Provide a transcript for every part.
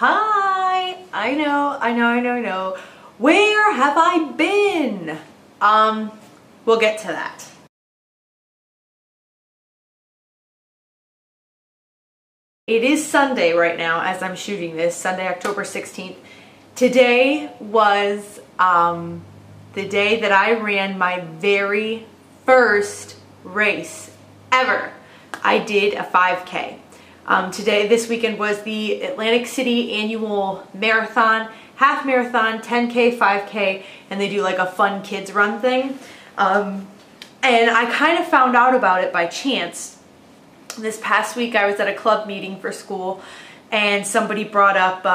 Hi! I know. Where have I been? We'll get to that. It is Sunday right now as I'm shooting this, Sunday, October 16th. Today was the day that I ran my very first race ever. I did a 5K. This weekend was the Atlantic City annual marathon, half marathon, 10K, 5K, and they do like a fun kids run thing. And I kind of found out about it by chance. This past week I was at a club meeting for school and somebody brought up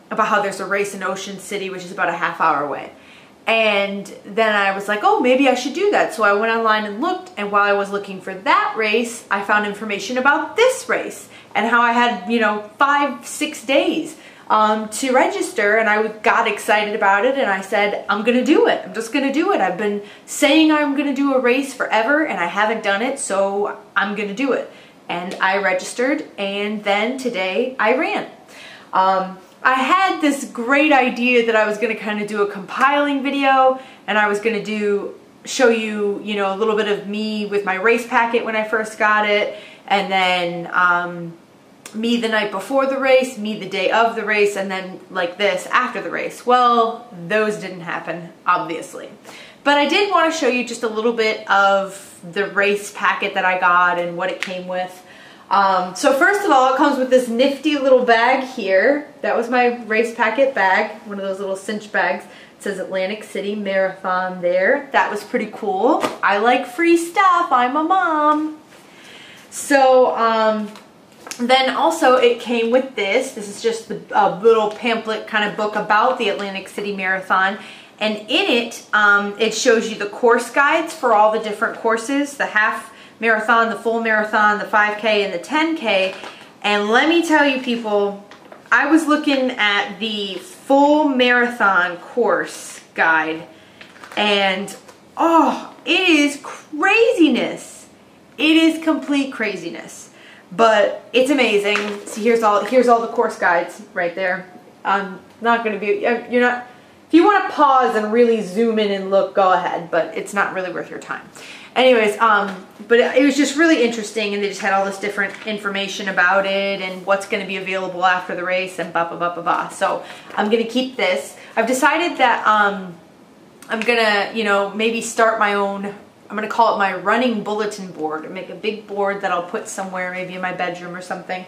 about how there's a race in Ocean City, which is about a half-hour away. And then I was like, oh, maybe I should do that. So I went online and looked, and while I was looking for that race, I found information about this race and how I had, 5-6 days to register, and I got excited about it, and I said, I'm gonna do it. I'm just gonna do it. I've been saying I'm gonna do a race forever, and I haven't done it, so I'm gonna do it. And I registered, and then today I ran. I had this great idea that I was going to kind of do a compiling video, and I was going to show you, a little bit of me with my race packet when I first got it, and then me the night before the race, me the day of the race, and then like this after the race. Well, those didn't happen, obviously. But I did want to show you just a little bit of the race packet that I got and what it came with. So first of all, it comes with this nifty little bag here. That was my race packet bag, one of those little cinch bags. It says Atlantic City Marathon there. That was pretty cool. I like free stuff. I'm a mom. So then also it came with this. This is just a little pamphlet kind of book about the Atlantic City Marathon. And in it, it shows you the course guides for all the different courses, the half marathon, the full marathon, the 5K, and the 10K. And let me tell you people, I was looking at the full marathon course guide, and oh, it is craziness. It is complete craziness, but it's amazing. See, here's all the course guides right there. I'm not going to be, if you want to pause and really zoom in and look, go ahead, but it's not really worth your time. Anyways, but it was just really interesting, and they just had all this different information about it and what's going to be available after the race and blah, blah, blah, blah, blah. So I'm going to keep this. I've decided that I'm going to, maybe start my own, I'm going to call it my running bulletin board, and make a big board that I'll put somewhere, maybe in my bedroom or something.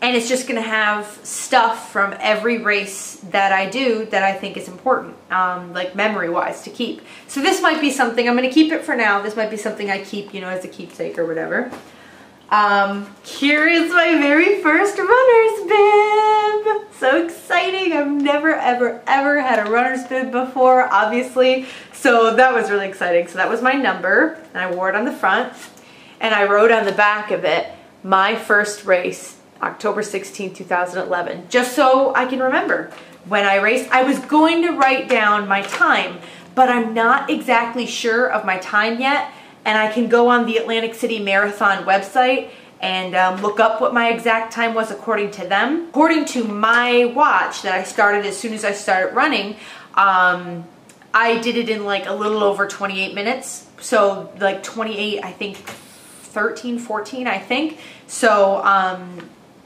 And it's just going to have stuff from every race that I do that I think is important, like memory-wise, to keep. So this might be something, I'm going to keep it for now. This might be something I keep, as a keepsake or whatever. Here is my very first runner's bib. So exciting. I've never, ever, ever had a runner's bib before, obviously. So that was really exciting. So that was my number, and I wore it on the front. And I wrote on the back of it, my first race, October 16, 2011, just so I can remember when I raced. I was going to write down my time, but I'm not exactly sure of my time yet, and I can go on the Atlantic City Marathon website and look up what my exact time was according to them. According to my watch that I started as soon as I started running, I did it in like a little over 28 minutes, so like 28, I think 13, 14, I think. So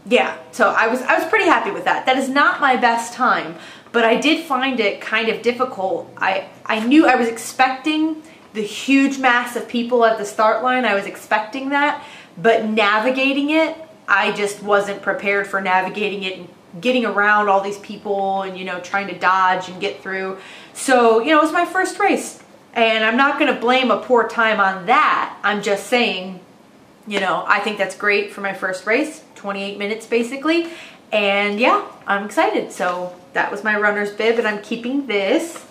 yeah, so I was pretty happy with that. That is not my best time, but I did find it kind of difficult. I knew I was expecting the huge mass of people at the start line. I was expecting that, but navigating it, I just wasn't prepared for navigating it and getting around all these people and, trying to dodge and get through. So, it was my first race, and I'm not going to blame a poor time on that. I'm just saying, I think that's great for my first race, 28 minutes basically, and yeah, I'm excited. So that was my runner's bib, and I'm keeping this.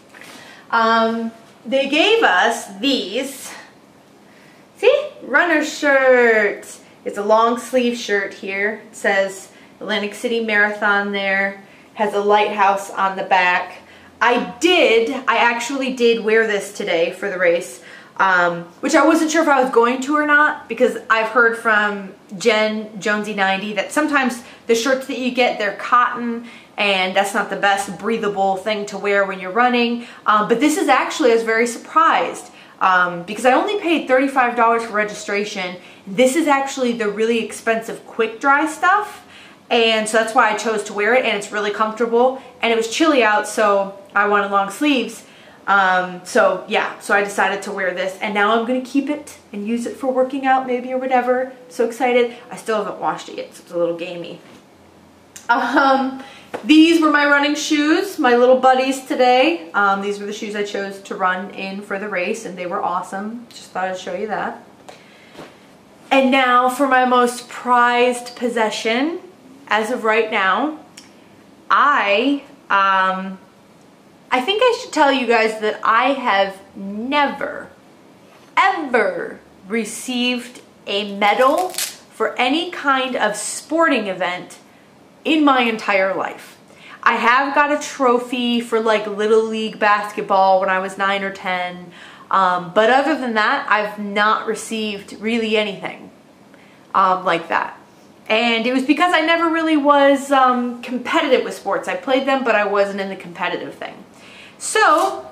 They gave us these, see, runner shirts. It's a long sleeve shirt here. It says Atlantic City Marathon there, has a lighthouse on the back. I actually did wear this today for the race. Which I wasn't sure if I was going to or not, because I've heard from Jen Jonesy 90 that sometimes the shirts that you get, they're cotton and that's not the best breathable thing to wear when you're running. But this is actually, I was very surprised because I only paid $35 for registration. This is actually the really expensive quick dry stuff, and so that's why I chose to wear it, and it's really comfortable, and it was chilly out, so I wanted long sleeves. So yeah, so I decided to wear this, and now I'm gonna keep it and use it for working out maybe or whatever. So excited. I still haven't washed it yet, so it's a little gamey. These were my running shoes, my little buddies today. These were the shoes I chose to run in for the race, and they were awesome. Just thought I'd show you that. And now for my most prized possession. As of right now, I think I should tell you guys that I have never, ever received a medal for any kind of sporting event in my entire life. I have got a trophy for like Little League basketball when I was 9 or 10, but other than that, I've not received really anything like that. And it was because I never really was competitive with sports. I played them, but I wasn't in the competitive thing. So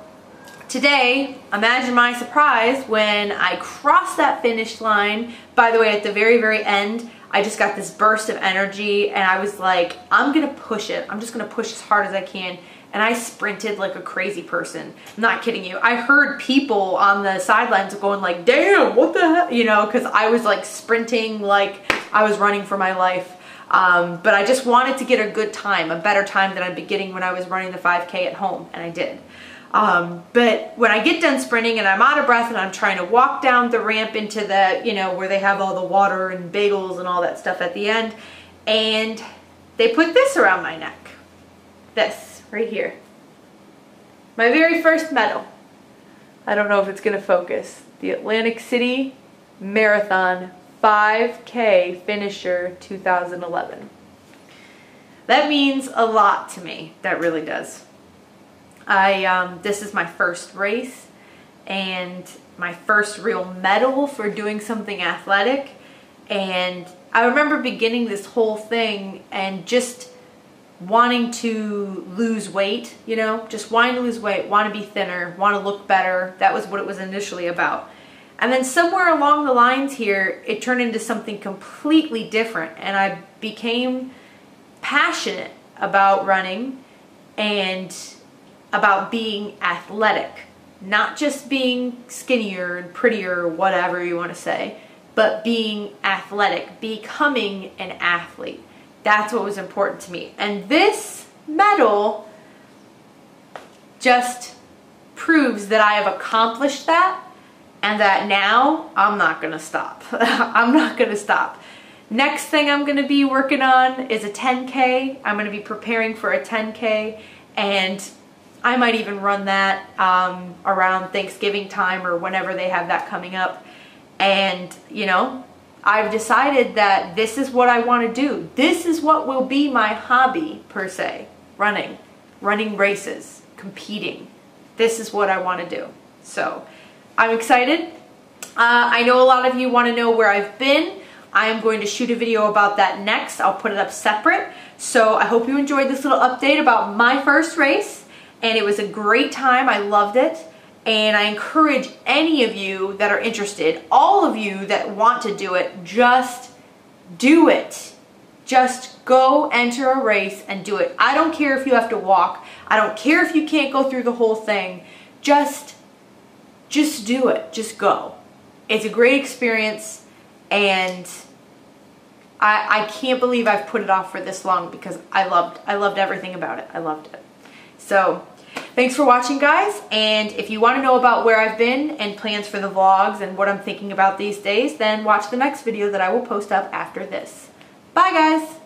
today, imagine my surprise when I crossed that finish line. By the way, at the very, very end, I just got this burst of energy, and I was like, I'm gonna push it. I'm just gonna push as hard as I can. And I sprinted like a crazy person. I'm not kidding you. I heard people on the sidelines going like, damn, what the hell? You know, because I was like sprinting like I was running for my life. But I just wanted to get a good time, a better time than I'd be getting when I was running the 5K at home, and I did. But when I get done sprinting and I'm out of breath and I'm trying to walk down the ramp into the, you know, where they have all the water and bagels and all that stuff at the end, and they put this around my neck. This, right here. My very first medal. I don't know if it's going to focus. The Atlantic City Marathon 5K finisher 2011. That means a lot to me. That really does. This is my first race and my first real medal for doing something athletic. And I remember beginning this whole thing and just wanting to lose weight, you know, just wanting to lose weight, want to be thinner, want to look better. That was what it was initially about. And then somewhere along the lines here, it turned into something completely different, and I became passionate about running and about being athletic, not just being skinnier and prettier or whatever you want to say, but being athletic, becoming an athlete. That's what was important to me. And this medal just proves that I have accomplished that, and that now I'm not gonna stop. I'm not gonna stop. Next thing I'm gonna be working on is a 10K. I'm gonna be preparing for a 10K, and I might even run that around Thanksgiving time or whenever they have that coming up. And, you know, I've decided that this is what I want to do. This is what will be my hobby, per se. Running races, competing. This is what I want to do. So I'm excited. I know a lot of you want to know where I've been. I am going to shoot a video about that next. I'll put it up separate. So I hope you enjoyed this little update about my first race. And it was a great time. I loved it. And I encourage any of you that are interested, all of you that want to do it, just do it. Just go enter a race and do it. I don't care if you have to walk. I don't care if you can't go through the whole thing. Just do it. Just go. It's a great experience, and I can't believe I've put it off for this long because I loved everything about it. I loved it. So thanks for watching, guys, and if you want to know about where I've been and plans for the vlogs and what I'm thinking about these days, then watch the next video that I will post up after this. Bye, guys!